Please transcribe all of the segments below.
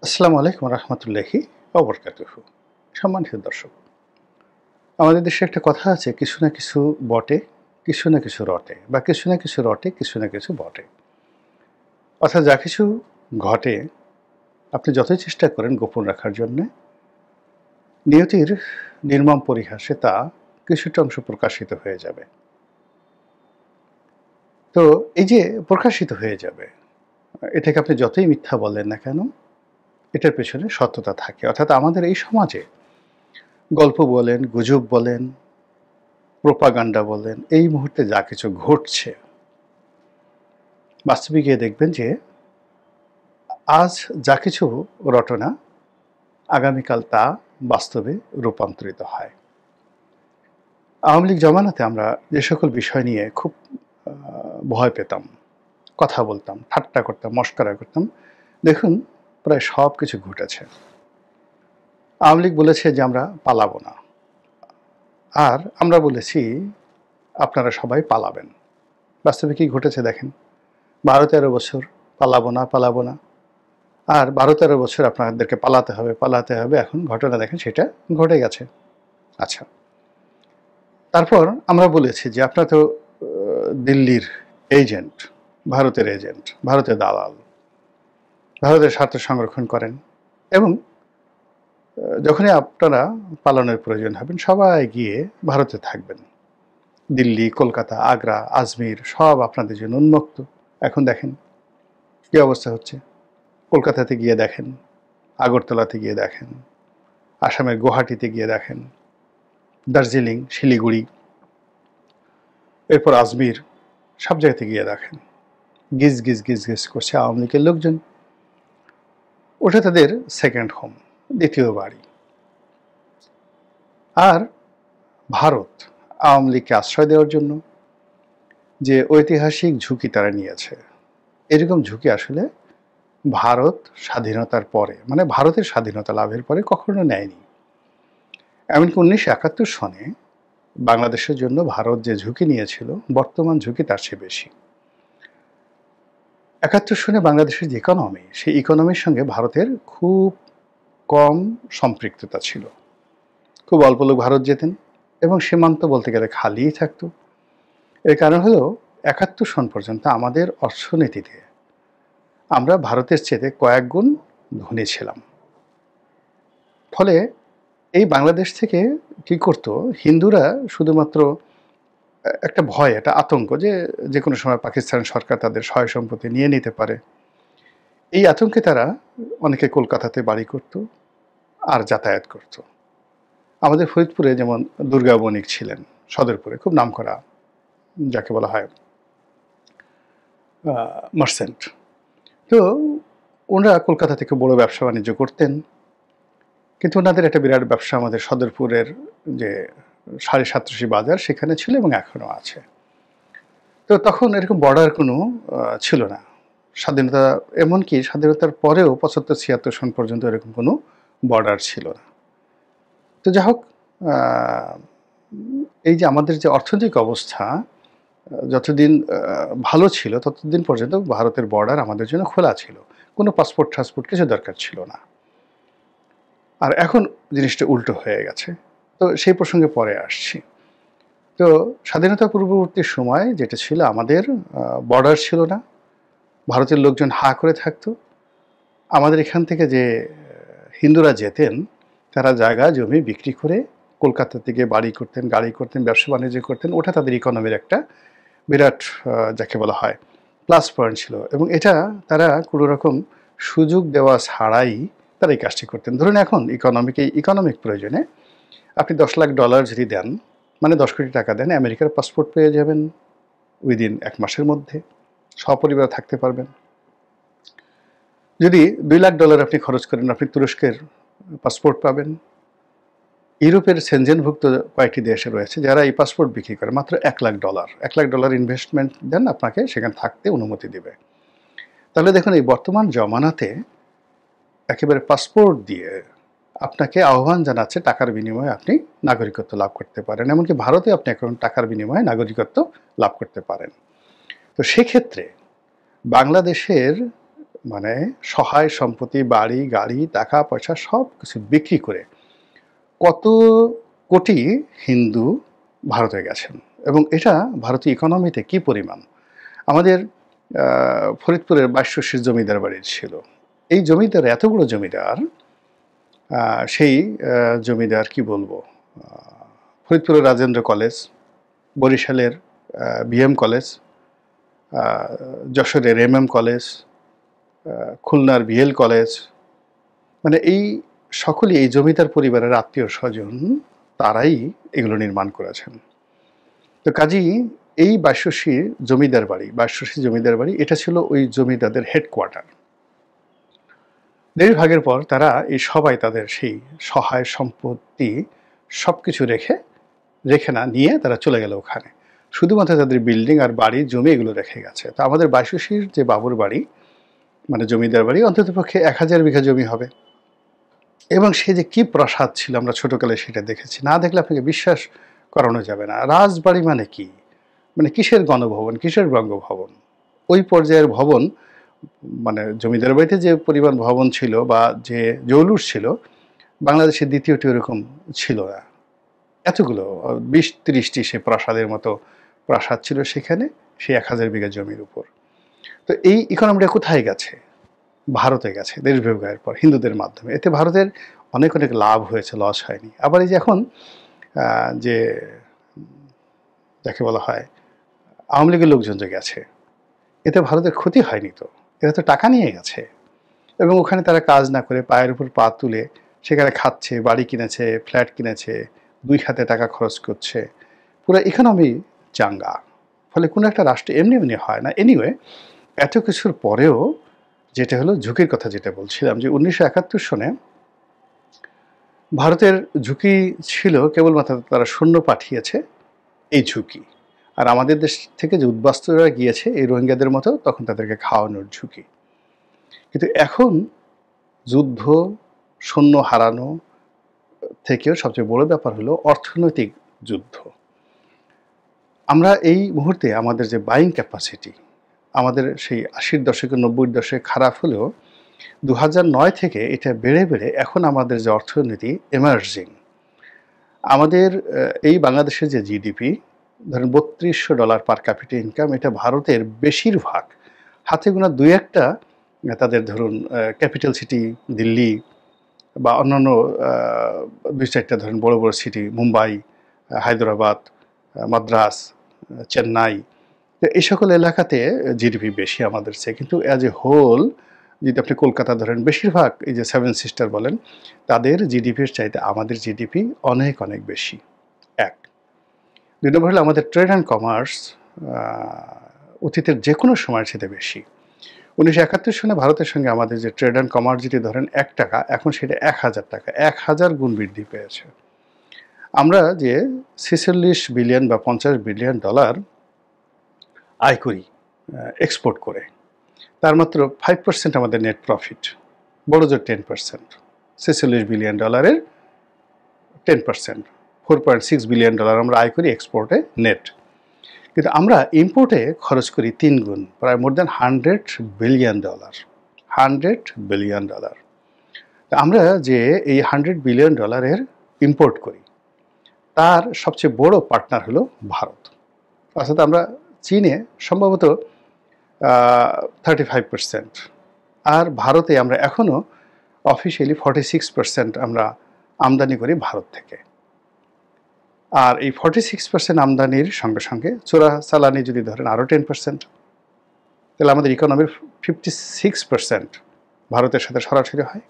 আসসালামু আলাইকুম রহমতুল্লাহি ওবরকাতুহু। সম্মানিত দর্শক, আমাদের দেশে একটা কথা আছে, কিছু না কিছু বটে, কিছু না কিছু রটে, বা কিছু না কিছু রটে, কিছু না কিছু বটে। অর্থাৎ যা কিছু ঘটে আপনি যতই চেষ্টা করেন গোপন রাখার জন্যে, নিয়তির নির্মম পরিহাসে তা কিছুটা অংশ প্রকাশিত হয়ে যাবে। তো এই যে প্রকাশিত হয়ে যাবে, এটাকে আপনি যতই মিথ্যা বলেন না কেন, এটার পেছনে সত্যতা থাকে। অর্থাৎ আমাদের এই সমাজে গল্প বলেন, গুজব বলেন, প্রোপাগান্ডা বলেন, এই মুহূর্তে যা কিছু ঘটছে, বাস্তবে গিয়ে দেখবেন যে আজ যা কিছু রটনা, আগামীকাল তা বাস্তবে রূপান্তরিত হয়। আওয়ামী লীগ জমানাতে আমরা যে সকল বিষয় নিয়ে খুব ভয় পেতাম, কথা বলতাম, ঠাট্টা করতাম, মশকরা করতাম, দেখুন প্রায় সব কিছু ঘটেছে। আওয়ামী লীগ বলেছে যে আমরা পালাবো না, আর আমরা বলেছি আপনারা সবাই পালাবেন। বাস্তবে কি ঘটেছে দেখেন, 12-13 বছর পালাবো না পালাবো না, আর 12-13 বছর আপনাদেরকে পালাতে হবে পালাতে হবে, এখন ঘটনা দেখেন সেটা ঘটে গেছে। আচ্ছা, তারপর আমরা বলেছি যে আপনারা তো দিল্লির এজেন্ট, ভারতের এজেন্ট, ভারতের দালাল, ভারতের স্বার্থ সংরক্ষণ করেন, এবং যখনই আপনারা পালানোর প্রয়োজন হবেন সবাই গিয়ে ভারতে থাকবেন। দিল্লি, কলকাতা, আগ্রা, আজমির সব আপনাদের জন্য উন্মুক্ত। এখন দেখেন কী অবস্থা হচ্ছে। কলকাতাতে গিয়ে দেখেন, আগরতলাতে গিয়ে দেখেন, আসামের গুয়াহাটিতে গিয়ে দেখেন, দার্জিলিং, শিলিগুড়ি, এরপর আজমির, সব জায়গাতে গিয়ে দেখেন গিজ গিজ গিজ গিজ করছে আওয়ামী লীগের লোকজন। ওটা তাদের সেকেন্ড হোম, দ্বিতীয় বাড়ি। আর ভারত আওয়ামী লীগকে আশ্রয় দেওয়ার জন্য যে ঐতিহাসিক ঝুঁকি তারা নিয়েছে, এরকম ঝুঁকি আসলে ভারত স্বাধীনতার পরে, মানে ভারতের স্বাধীনতা লাভের পরে কখনো নেয়নি। এমনকি 1971 সনে বাংলাদেশের জন্য ভারত যে ঝুঁকি নিয়েছিল, বর্তমান ঝুঁকি তার চেয়ে বেশি। 71 সনে বাংলাদেশের যে ইকোনমি, সেই ইকোনমির সঙ্গে ভারতের খুব কম সম্পৃক্ততা ছিল। খুব অল্প লোক ভারত যেতেন, এবং সীমান্ত বলতে গেলে খালিই থাকতো। এর কারণ হলো 71 সন পর্যন্ত আমাদের অর্থনীতিতে আমরা ভারতের চেয়ে কয়েক গুণ ধনী ছিলাম। ফলে এই বাংলাদেশ থেকে কি করতো, হিন্দুরা শুধুমাত্র একটা ভয়, একটা আতঙ্ক, যে যে কোনো সময় পাকিস্তান সরকার তাদের সয় সম্পত্তি নিয়ে নিতে পারে। এই আতঙ্কে তারা অনেকে কলকাতাতে বাড়ি করত আর যাতায়াত করত। আমাদের ফরিদপুরে যেমন দুর্গা বণিক ছিলেন, সদরপুরে খুব নামকরা, যাকে বলা হয় মার্চেন্ট। তো ওনারা কলকাতা থেকে বড় ব্যবসা বাণিজ্য করতেন, কিন্তু ওনাদের একটা বিরাট ব্যবসা আমাদের সদরপুরের যে 7.5 বাজার সেখানে ছিল, এবং এখনও আছে। তো তখন এরকম বর্ডার কোনো ছিল না। স্বাধীনতা, এমনকি স্বাধীনতার পরেও 75-76 সন পর্যন্ত এরকম কোনো বর্ডার ছিল না। তো যাই হোক, এই যে আমাদের যে অর্থনৈতিক অবস্থা যতদিন ভালো ছিল, ততদিন পর্যন্ত ভারতের বর্ডার আমাদের জন্য খোলা ছিল, কোনো পাসপোর্ট টাসপোর্ট কিছু দরকার ছিল না। আর এখন জিনিসটা উল্টো হয়ে গেছে। তো সেই প্রসঙ্গে পরে আসছি। তো স্বাধীনতা পূর্ববর্তী সময় যেটা ছিল, আমাদের বর্ডার ছিল না, ভারতের লোকজন হা করে থাকতো। আমাদের এখান থেকে যে হিন্দুরা যেতেন, তারা জায়গা জমি বিক্রি করে কলকাতা থেকে বাড়ি করতেন, গাড়ি করতেন, ব্যবসা বাণিজ্য করতেন। ওটা তাদের ইকোনমির একটা বিরাট, যাকে বলা হয়, প্লাস পয়েন্ট ছিল, এবং এটা তারা কোনো রকম সুযোগ দেওয়া ছাড়াই তারা এই কাজটি করতেন। ধরুন এখন ইকোনমিক প্রয়োজনে আপনি $10 লাখ যদি দেন, মানে 10 কোটি টাকা দেন, আমেরিকার পাসপোর্ট পেয়ে যাবেন উইদিন 1 মাসের মধ্যে, সপরিবার থাকতে পারবেন। যদি $2 লাখ আপনি খরচ করেন, আপনি তুরস্কের পাসপোর্ট পাবেন। ইউরোপের সেনজেনভুক্ত কয়েকটি দেশে রয়েছে যারা এই পাসপোর্ট বিক্রি করে মাত্র $1 লাখ। $1 লাখ ইনভেস্টমেন্ট দেন, আপনাকে সেখানে থাকতে অনুমতি দেবে। তাহলে দেখুন, এই বর্তমান জমানাতে একেবারে পাসপোর্ট দিয়ে আপনাকে আহ্বান জানাচ্ছে, টাকার বিনিময়ে আপনি নাগরিকত্ব লাভ করতে পারেন। এমনকি ভারতে আপনি এখন টাকার বিনিময়ে নাগরিকত্ব লাভ করতে পারেন। তো সেক্ষেত্রে বাংলাদেশের মানে সহায় সম্পত্তি, বাড়ি, গাড়ি, টাকা পয়সা সব কিছু বিক্রি করে কত কোটি হিন্দু ভারতে গেছেন, এবং এটা ভারতীয় ইকোনমিতে কি পরিমাণ। আমাদের ফরিদপুরের 2200 জমিদার বাড়ি ছিল। এই জমিদার এত বড় জমিদার, সেই জমিদার কি বলবো, ফরিদপুরের রাজেন্দ্র কলেজ, বরিশালের বিএম কলেজ, যশোরের এমএম কলেজ, খুলনার বিএল কলেজ, মানে এই সকলেই এই জমিদার পরিবারের আত্মীয় স্বজন, তারাই এগুলো নির্মাণ করেছেন। তো কাজেই এই 2200 জমিদার বাড়ি এটা ছিল ওই জমিদারদের হেডকোয়ার্টার। দেশ ভাগের পর তারা এই সবাই তাদের সেই সহায় সম্পত্তি সব কিছু রেখে না নিয়ে তারা চলে গেল ওখানে, শুধুমাত্র তাদের বিল্ডিং আর বাড়ি জমি এগুলো রেখে গেছে। তো আমাদের 2200 যে বাবুর বাড়ি মানে জমিদার বাড়ি অন্ততপক্ষে 1000 বিঘা জমি হবে, এবং সে যে কি প্রাসাদ ছিল আমরা ছোটকালে সেটা দেখেছি, না দেখলে আপনাকে বিশ্বাস করানো যাবে না। রাজবাড়ি মানে কি, মানে কিসের গণভবন, কিসের বঙ্গভবন, ওই পর্যায়ের ভবন। মানে জমিদার বাড়িতে যে পরিমাণ ভবন ছিল বা যে জৌলুস ছিল, বাংলাদেশের দ্বিতীয়টি ওরকম ছিল না। এতগুলো 20-30টি সে প্রাসাদের মতো প্রাসাদ ছিল সেখানে, সেই 1000 বিঘা জমির উপর। তো এই ইকোনমিটা কোথায় গেছে? ভারতে গেছে দেশ বিভাগের পর হিন্দুদের মাধ্যমে। এতে ভারতের অনেক অনেক লাভ হয়েছে, লস হয়নি। আবার এই যে এখন যে যাকে বলা হয় আওয়ামী লীগের লোকজন যে গেছে, এতে ভারতের ক্ষতি হয়নি। তো এরা তো টাকা নিয়ে গেছে, এবং ওখানে তারা কাজ না করে পায়ের উপর পা তুলে সেখানে খাচ্ছে, বাড়ি কিনেছে, ফ্ল্যাট কিনেছে, 2 হাতে টাকা খরচ করছে, পুরো ইকোনমি চাঙ্গা। ফলে কোনো একটা রাষ্ট্র এমনি এমনি হয় না। এনিওয়ে, এত কিছুর পরেও যেটা হলো ঝুঁকির কথা যেটা বলছিলাম, যে 1971 সনে ভারতের ঝুঁকি ছিল কেবলমাত্র তারা সৈন্য পাঠিয়েছে, এই ঝুঁকি। আর আমাদের দেশ থেকে যে উদ্বাস্তুরা গিয়েছে এই রোহিঙ্গাদের মতো, তখন তাদেরকে খাওয়ানোর ঝুঁকি। কিন্তু এখন যুদ্ধ, সৈন্য হারানো থেকেও সবচেয়ে বড় ব্যাপার হলো অর্থনৈতিক যুদ্ধ। আমরা এই মুহূর্তে আমাদের যে বাইং ক্যাপাসিটি, আমাদের সেই 80-র দশকে 90-র দশকে খারাপ হলেও 2009 থেকে এটা বেড়ে বেড়ে এখন আমাদের যে অর্থনীতি এমার্জিং। আমাদের এই বাংলাদেশের যে জিডিপি ধরেন $3200 পার ক্যাপিটা ইনকাম, এটা ভারতের বেশিরভাগ হাতে গোনা 2-1টা তাদের ধরুন ক্যাপিটাল সিটি দিল্লি বা অন্যান্য 2-4টা ধরেন বড় বড় সিটি, মুম্বাই, হায়দ্রাবাদ, মাদ্রাস, চেন্নাই, তো এই সকল এলাকাতে জিডিপি বেশি আমাদের চেয়ে। কিন্তু অ্যাজ এ হোল যদি আপনি কলকাতা ধরেন, বেশিরভাগ এই যে 7 সিস্টার বলেন, তাদের জিডিপির চাইতে আমাদের জিডিপি অনেক অনেক বেশি। 1 2 নম্বর হলো আমাদের ট্রেড অ্যান্ড কমার্স অতীতের যে কোনো সময়ের সাথে বেশি। 1971 সনে ভারতের সঙ্গে আমাদের যে ট্রেড অ্যান্ড কমার্স যদি ধরেন $1, এখন সেটা 1000 টাকা, 1000 গুণ বৃদ্ধি পেয়েছে। আমরা যে 46 বিলিয়ন বা $50 বিলিয়ন আয় করি এক্সপোর্ট করে, তার মাত্র 5% আমাদের নেট প্রফিট, বড় জোর 10%। 46 বিলিয়ন ডলারের 10%, $4.6 বিলিয়ন আমরা আয় করি এক্সপোর্টে নেট। কিন্তু আমরা ইম্পোর্টে খরচ করি 3 গুণ, প্রায় মোর দ্যান $100 বিলিয়ন। $100 বিলিয়ন। আমরা যে এই $100 বিলিয়ন ইম্পোর্ট করি, তার সবচেয়ে বড় পার্টনার হলো ভারত। অর্থাৎ আমরা চীনে সম্ভবত 35%, আর ভারতে আমরা এখনও অফিসিয়ালি 46% আমরা আমদানি করি ভারত থেকে। আর এই 46% আমদানির সঙ্গে সঙ্গে চোরাচালানি যদি ধরেন আরও 10%, তাহলে আমাদের ইকোনমির 56% ভারতের সাথে সরাসরি হয়।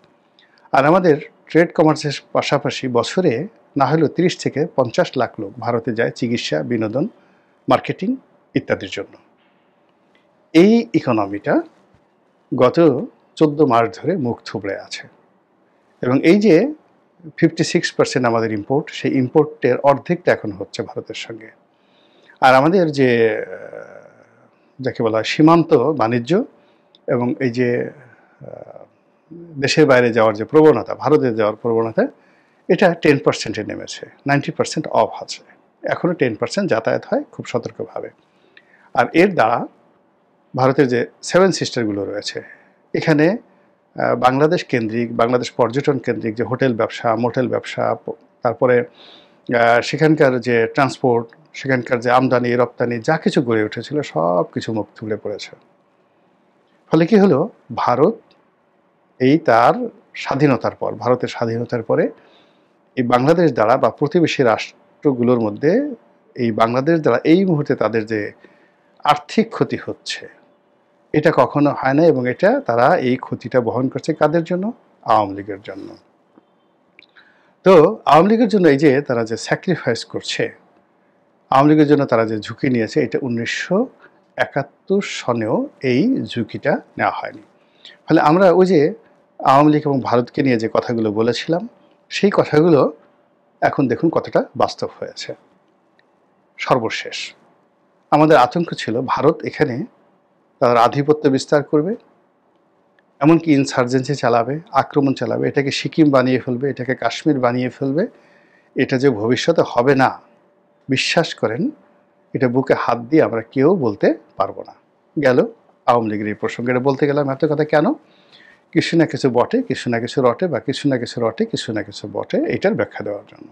আর আমাদের ট্রেড কমার্সের পাশাপাশি বছরে না হলেও 30 থেকে 50 লাখ লোক ভারতে যায় চিকিৎসা, বিনোদন, মার্কেটিং ইত্যাদির জন্য। এই ইকোনমিটা গত 14 মাস ধরে মুখ থুবড়ে আছে, এবং এই যে 56% আমাদের ইম্পোর্ট, সেই ইম্পোর্টের অর্ধেকটা এখন হচ্ছে ভারতের সঙ্গে। আর আমাদের যে যাকে বলা হয় সীমান্ত বাণিজ্য এবং এই যে দেশের বাইরে যাওয়ার যে প্রবণতা, ভারতে যাওয়ার প্রবণতা, এটা 10%-এ নেমেছে। 90% অফ আছে, এখনও 10% যাতায়াত হয় খুব সতর্কভাবে। আর এর দ্বারা ভারতের যে 7 সিস্টারগুলো রয়েছে, এখানে বাংলাদেশ কেন্দ্রিক, বাংলাদেশ পর্যটন কেন্দ্রিক যে হোটেল ব্যবসা, মোটেল ব্যবসা, তারপরে সেখানকার যে ট্রান্সপোর্ট, সেখানকার যে আমদানি রপ্তানি যা কিছু গড়ে উঠেছিল সব কিছু মুখ থুবড়ে পড়েছে। ফলে কি হলো, ভারত এই তার স্বাধীনতার পর, ভারতের স্বাধীনতার পরে এই বাংলাদেশ দ্বারা বা প্রতিবেশী রাষ্ট্রগুলোর মধ্যে এই বাংলাদেশ দ্বারা এই মুহূর্তে তাদের যে আর্থিক ক্ষতি হচ্ছে এটা কখনো হয় না, এবং এটা তারা এই ক্ষতিটা বহন করছে কাদের জন্য? আওয়ামী লীগের জন্য। তো আওয়ামী লীগের জন্য এই যে তারা যে স্যাক্রিফাইস করছে, আওয়ামী লীগের জন্য তারা যে ঝুঁকি নিয়েছে, এটা 1971 সনেও এই ঝুঁকিটা নেওয়া হয়নি। ফলে আমরা ওই যে আওয়ামী লীগ এবং ভারতকে নিয়ে যে কথাগুলো বলেছিলাম সেই কথাগুলো এখন দেখুন কতটা বাস্তব হয়েছে। সর্বশেষ আমাদের আতঙ্ক ছিল ভারত এখানে তার আধিপত্য বিস্তার করবে, এমনকি ইনসার্জেন্সি চালাবে, আক্রমণ চালাবে, এটাকে সিকিম বানিয়ে ফেলবে, এটাকে কাশ্মীর বানিয়ে ফেলবে। এটা যে ভবিষ্যতে হবে না, বিশ্বাস করেন, এটা বুকে হাত দিয়ে আমরা কেউ বলতে পারবো না। গেল আওয়ামী লীগের এই প্রসঙ্গে। এটা বলতে গেলাম এত কথা কেন? কিছু না কিছু বটে, কিছু না কিছু রটে, বা কিছু না কিছু রটে, কিছু না কিছু বটে, এটার ব্যাখ্যা দেওয়ার জন্য।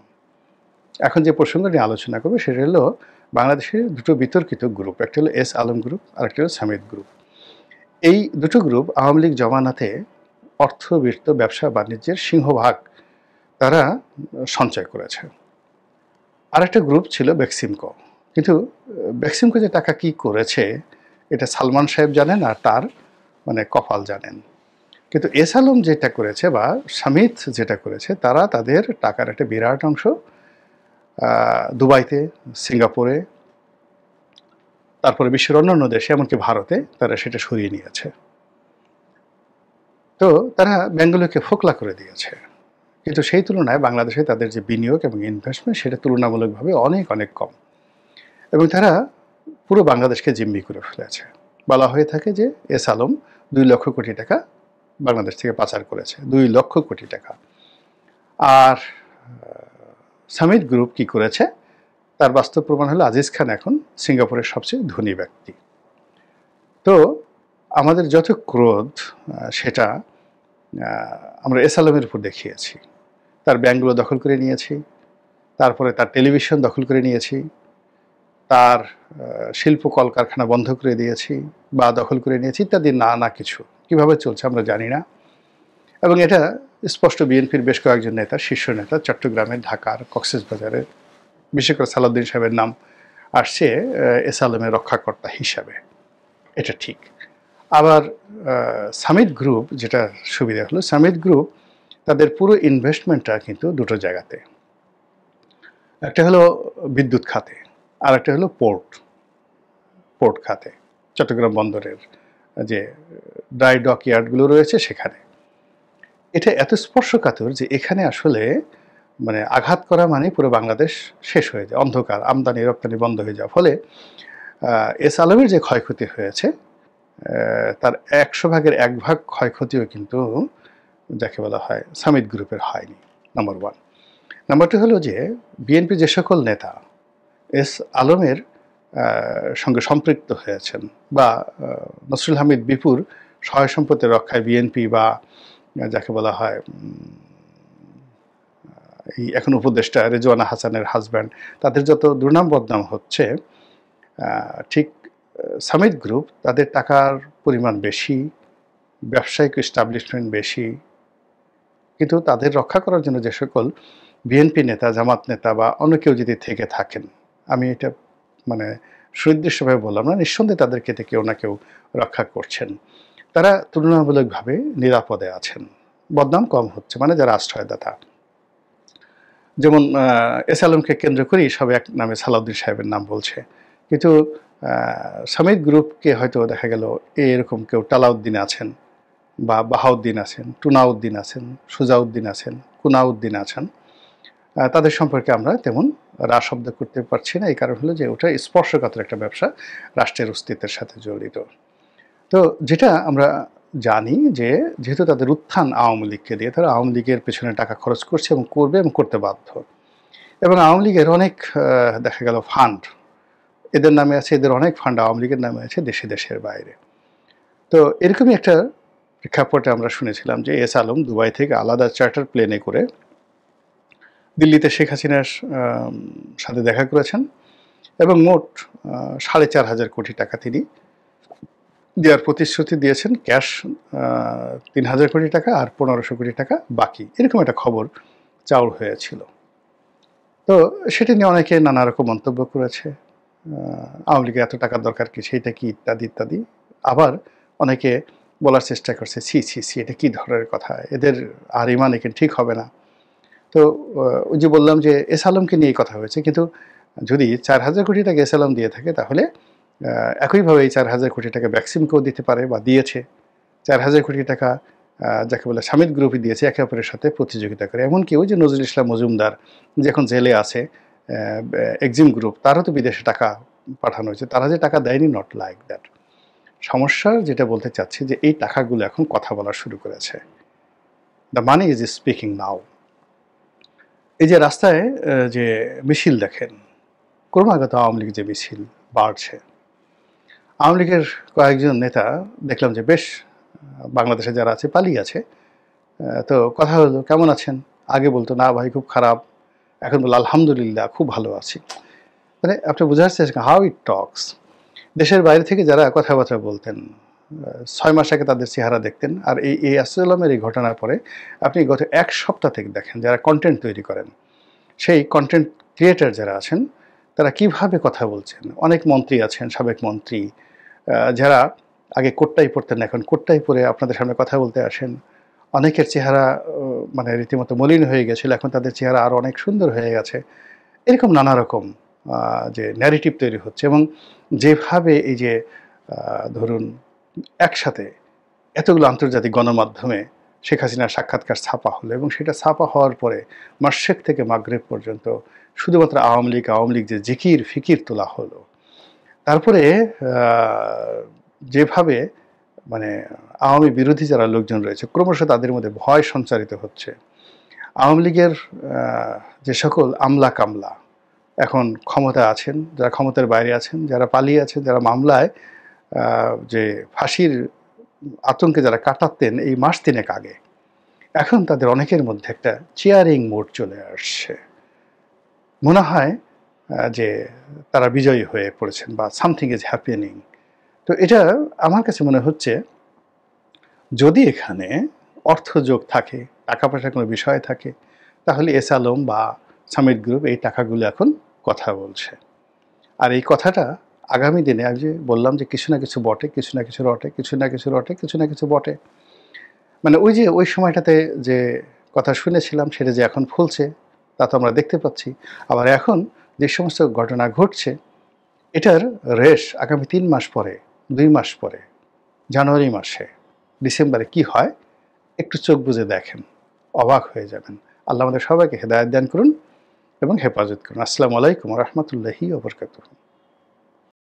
এখন যে প্রসঙ্গ নিয়ে আলোচনা করবো সেটা হলো বাংলাদেশের দুটো বিতর্কিত গ্রুপ, একটা হলো এস আলম গ্রুপ আর একটা হলো সামিদ গ্রুপ। এই দুটো গ্রুপ আওয়ামী লীগ জমানাতে অর্থবিত্ত ব্যবসা বাণিজ্যের সিংহভাগ তারা সঞ্চয় করেছে। আর একটা গ্রুপ ছিল বেক্সিমকো। কিন্তু বেক্সিমকো যে টাকা কি করেছে এটা সালমান সাহেব জানেন আর তার মানে কপাল জানেন। কিন্তু এস আলম যেটা করেছে বা সামিদ যেটা করেছে, তারা তাদের টাকার একটা বিরাট অংশ দুবাইতে, সিঙ্গাপুরে, তারপরে বিশ্বের অন্যান্য দেশে, এমনকি ভারতে তারা সেটা সরিয়ে নিয়েছে। তো তারা ব্যাঙ্কগুলোকে ফোকলা করে দিয়েছে। কিন্তু সেই তুলনায় বাংলাদেশে তাদের যে বিনিয়োগ এবং ইনভেস্টমেন্ট সেটা তুলনামূলকভাবে অনেক অনেক কম, এবং তারা পুরো বাংলাদেশকে জিম্মি করে ফেলেছে। বলা হয়ে থাকে যে এস আলম 2 লক্ষ কোটি টাকা বাংলাদেশ থেকে পাচার করেছে, 2 লক্ষ কোটি টাকা। আর সামিদ গ্রুপ কি করেছে তার বাস্তব প্রমাণ হলো আজিজ খান এখন সিঙ্গাপুরের সবচেয়ে ধনী ব্যক্তি। তো আমাদের যত ক্রোধ সেটা আমরা এস আলমের উপর দেখিয়েছি। তার ব্যাংকগুলো দখল করে নিয়েছি, তারপরে তার টেলিভিশন দখল করে নিয়েছি, তার শিল্প কলকারখানা বন্ধ করে দিয়েছি বা দখল করে নিয়েছি ইত্যাদি নানা কিছু। কীভাবে চলছে আমরা জানি না, এবং এটা স্পষ্ট বিএনপির বেশ কয়েকজন নেতা, শীর্ষ নেতা, চট্টগ্রামের, ঢাকার, কক্সবাজারের, বিশেষ করে সালাউদ্দিন সাহেবের নাম আসছে এস আলমের রক্ষাকর্তা হিসাবে, এটা ঠিক। আবার সামিদ গ্রুপ যেটা সুবিধা হলো, সামিদ গ্রুপ তাদের পুরো ইনভেস্টমেন্টটা কিন্তু দুটো জায়গাতে, একটা হলো বিদ্যুৎ খাতে আর একটা হলো পোর্ট খাতে, চট্টগ্রাম বন্দরের যে ড্রাই ডক ইয়ার্ডগুলো রয়েছে সেখানে। এটা এত স্পর্শকাতর যে এখানে আসলে মানে আঘাত করা মানে পুরো বাংলাদেশ শেষ হয়ে যায়, অন্ধকার, আমদানি রপ্তানি বন্ধ হয়ে যাওয়া। ফলে এস আলমের যে ক্ষয়ক্ষতি হয়েছে তার 100 ভাগের 1 ভাগ ক্ষয়ক্ষতিও কিন্তু যাকে বলা হয় সামিদ গ্রুপের হয়নি, নাম্বার 1। নাম্বার 2 হলো যে বিএনপি যে সকল নেতা এস আলমের সঙ্গে সম্পৃক্ত হয়েছেন বা নসরুল হামিদ বিপুর সহায় সম্পত্তির রক্ষায় বিএনপি বা যাকে বলা হয় এই এখন উপদেষ্টা রেজওয়ানা হাসানের হাজব্যান্ড, তাদের যত দুর্নাম বদনাম হচ্ছে, ঠিক সামিদ গ্রুপ তাদের টাকার পরিমাণ বেশি, ব্যবসায়িক এস্টাবলিশমেন্ট বেশি, কিন্তু তাদের রক্ষা করার জন্য যে সকল বিএনপি নেতা, জামাত নেতা বা অন্য কেউ যদি থেকে থাকেন, আমি এটা মানে সুনির্দিষ্টভাবে বললাম না, নিঃসন্দেহে তাদেরকে কেউ না কেউ রক্ষা করছেন। তারা তুলনামূলকভাবে নিরাপদে আছেন, বদনাম কম হচ্ছে, মানে যারা আশ্রয়দাতা। যেমন এস আলমকে কেন্দ্র করেই সব এক নামে সালাউদ্দিন সাহেবের নাম বলছে, কিন্তু সামিদ গ্রুপকে হয়তো দেখা গেল এরকম কেউ টালাউদ্দিন আছেন বা বাহাউদ্দিন আছেন, টুনাউদ্দিন আছেন, সুজাউদ্দিন আছেন, কুনাউদ্দিন আছেন, তাদের সম্পর্কে আমরা তেমন রা শব্দ করতে পারছি না। এই কারণ হলো যে ওটা স্পর্শকাতর একটা ব্যবসা, রাষ্ট্রের অস্তিত্বের সাথে জড়িত। তো যেটা আমরা জানি যে যেহেতু তাদের উত্থান আওয়ামী লীগকে দিয়ে, তারা আওয়ামী লীগের পেছনে টাকা খরচ করছে এবং করবে এবং করতে বাধ্য, এবং আওয়ামী লীগের অনেক দেখা গেল ফান্ড এদের নামে আছে, এদের অনেক ফান্ড আওয়ামী লীগের নামে আছে দেশে দেশের বাইরে। তো এরকমই একটা প্রেক্ষাপটে আমরা শুনেছিলাম যে এস আলম দুবাই থেকে আলাদা চার্টার প্লেনে করে দিল্লিতে শেখ হাসিনার সাথে দেখা করেছেন এবং মোট 4,500 কোটি টাকা তিনি দেওয়ার প্রতিশ্রুতি দিয়েছেন। ক্যাশ 3,000 কোটি টাকা আর 1,500 কোটি টাকা বাকি, এরকম একটা খবর চাউর হয়েছিল। তো সেটা নিয়ে অনেকে নানা রকম মন্তব্য করেছে, আওয়ামী লীগের এত টাকার দরকার কি, সেইটা কি, ইত্যাদি ইত্যাদি। আবার অনেকে বলার চেষ্টা করছে ছি ছি ছি, এটা কী ধরনের কথা, এদের আর ইমান এখানে ঠিক হবে না। তো ওই যে বললাম যে এস আলমকে নিয়ে কথা হয়েছে, কিন্তু যদি 4,000 কোটি টাকা এস আলম দিয়ে থাকে তাহলে একইভাবে এই 4,000 কোটি টাকা ভ্যাকসিমকেও দিতে পারে বা দিয়েছে। 4,000 কোটি টাকা যাকে বলে সামিদ গ্রুপই দিয়েছে একে অপরের সাথে প্রতিযোগিতা করে। এমনকি ওই যে নজরুল ইসলাম মজুমদার যে এখন জেলে আছে, এক্সিম গ্রুপ, তারও তো বিদেশে টাকা পাঠানো হয়েছে, তারা যে টাকা দেয়নি, নট লাইক দ্যাট। সমস্যা যেটা বলতে চাচ্ছি যে এই টাকাগুলো এখন কথা বলা শুরু করেছে। দ্য মানি ইজ স্পিকিং নাও। এই যে রাস্তায় যে মিছিল দেখেন, ক্রমাগত আওয়ামী লীগ যে মিছিল বাড়ছে, আওয়ামী লীগের কয়েকজন নেতা দেখলাম যে বেশ বাংলাদেশে যারা আছে পালিয়ে আছে। তো কথা হলো কেমন আছেন, আগে বলতো না ভাই খুব খারাপ, এখন বললো আলহামদুলিল্লাহ খুব ভালো আছি। মানে আপনি বোঝার চেষ্টা হাউ ইট টক্স। দেশের বাইরে থেকে যারা কথাবার্তা বলতেন 6 মাস আগে তাদের চেহারা দেখতেন, আর এই আসসালামের এই ঘটনার পরে আপনি গত 1 সপ্তাহ থেকে দেখেন যারা কন্টেন্ট তৈরি করেন, সেই কন্টেন্ট ক্রিয়েটার যারা আছেন তারা কিভাবে কথা বলছেন। অনেক মন্ত্রী আছেন, সাবেক মন্ত্রী, যারা আগে কোটটাই পরতেন এখন কোটটাই পরে আপনাদের সামনে কথা বলতে আসেন। অনেকের চেহারা মানে রীতিমতো মলিন হয়ে গেছিল, এখন তাদের চেহারা আরও অনেক সুন্দর হয়ে গেছে। এরকম নানা রকম যে ন্যারেটিভ তৈরি হচ্ছে, এবং যেভাবে এই যে ধরুন একসাথে এতগুলো আন্তর্জাতিক গণমাধ্যমে শেখ হাসিনার সাক্ষাৎকার ছাপা হলো, এবং সেটা ছাপা হওয়ার পরে মাশরিক থেকে মাগরিব পর্যন্ত শুধুমাত্র আওয়ামী লীগ যে জিকির ফিকির তোলা হলো, তারপরে যেভাবে মানে আওয়ামী বিরোধী যারা লোকজন রয়েছে ক্রমশ তাদের মধ্যে ভয় সঞ্চারিত হচ্ছে। আওয়ামী লীগের যে সকল আমলা কামলা এখন ক্ষমতা আছেন, যারা ক্ষমতার বাইরে আছেন, যারা পালিয়ে আছেন, যারা মামলায় যে ফাঁসির আতঙ্কে যারা কাটাতেন এই মাস 3 আগে, এখন তাদের অনেকের মধ্যে একটা চিয়ারিং মোড চলে আসছে। মনে হয় যে তারা বিজয়ী হয়ে পড়েছেন বা সামথিং ইজ হ্যাপেনিং। তো এটা আমার কাছে মনে হচ্ছে যদি এখানে অর্থযোগ থাকে, টাকা পয়সার কোনো বিষয় থাকে, তাহলে এস আলম বা সামিট গ্রুপ এই টাকাগুলো এখন কথা বলছে। আর এই কথাটা আগামী দিনে আমি যে বললাম যে কিছু না কিছু বটে, কিছু না কিছু রটে, কিছু না কিছু রটে, কিছু না কিছু বটে, মানে ওই যে ওই সময়টাতে যে কথা শুনেছিলাম সেটা যে এখন ফুলছে তা তো আমরা দেখতে পাচ্ছি। আবার এখন যে সমস্ত ঘটনা ঘটছে এটার রেশ আগামী 3 মাস পরে, 2 মাস পরে, জানুয়ারি মাসে, ডিসেম্বরে কি হয় একটু চোখ বুজে দেখেন, অবাক হয়ে যাবেন। আল্লাহ আমাদের সবাইকে হেদায়েত দান করুন এবং হেফাজত করুন। আসসালামু আলাইকুম ওয়া রাহমাতুল্লাহি ওয়া বারাকাতুহু।